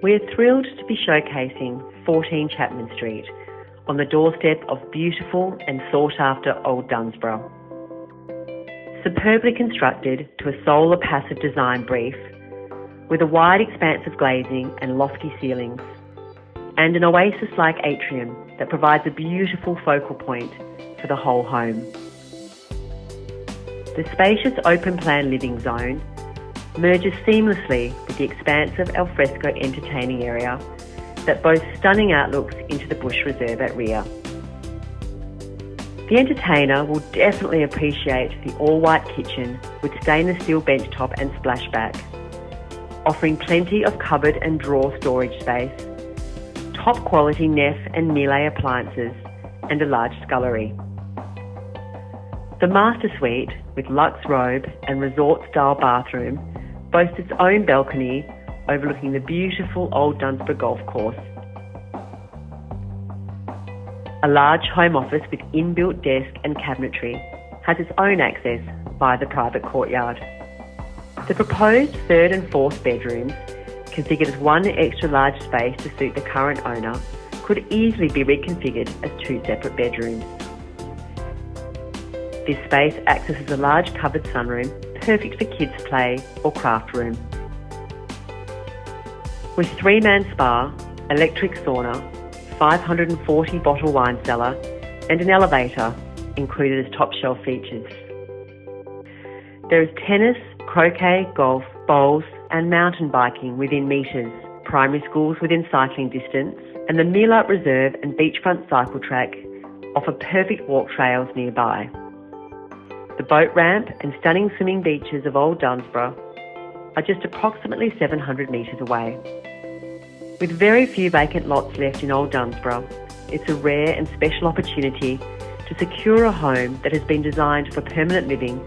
We're thrilled to be showcasing 14 Chapman Street on the doorstep of beautiful and sought-after Old Dunsborough. Superbly constructed to a solar passive design brief, with a wide expanse of glazing and lofty ceilings, and an oasis-like atrium that provides a beautiful focal point for the whole home. The spacious open-plan living zone merges seamlessly with the expansive alfresco entertaining area that boasts stunning outlooks into the bush reserve at rear. The entertainer will definitely appreciate the all-white kitchen with stainless steel benchtop and splashback, offering plenty of cupboard and drawer storage space, top quality Neff and Miele appliances, and a large scullery. The master suite, with luxe robe and resort-style bathroom, boasts its own balcony overlooking the beautiful Old Dunsborough golf course. A large home office with inbuilt desk and cabinetry has its own access via the private courtyard. The proposed third and fourth bedrooms, configured as one extra large space to suit the current owner, could easily be reconfigured as two separate bedrooms. This space acts as a large covered sunroom, perfect for kids' play or craft room. With 3-man spa, electric sauna, 540 bottle wine cellar, and an elevator included as top shelf features. There is tennis, croquet, golf, bowls, and mountain biking within metres, primary schools within cycling distance, and the Meelup Reserve and beachfront cycle track offer perfect walk trails nearby. The boat ramp and stunning swimming beaches of Old Dunsborough are just approximately 700 metres away. With very few vacant lots left in Old Dunsborough, it's a rare and special opportunity to secure a home that has been designed for permanent living,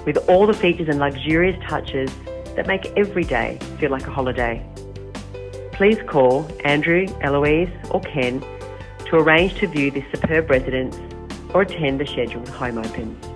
with all the features and luxurious touches that make every day feel like a holiday. Please call Andrew, Eloise or Ken to arrange to view this superb residence or attend the scheduled home opens.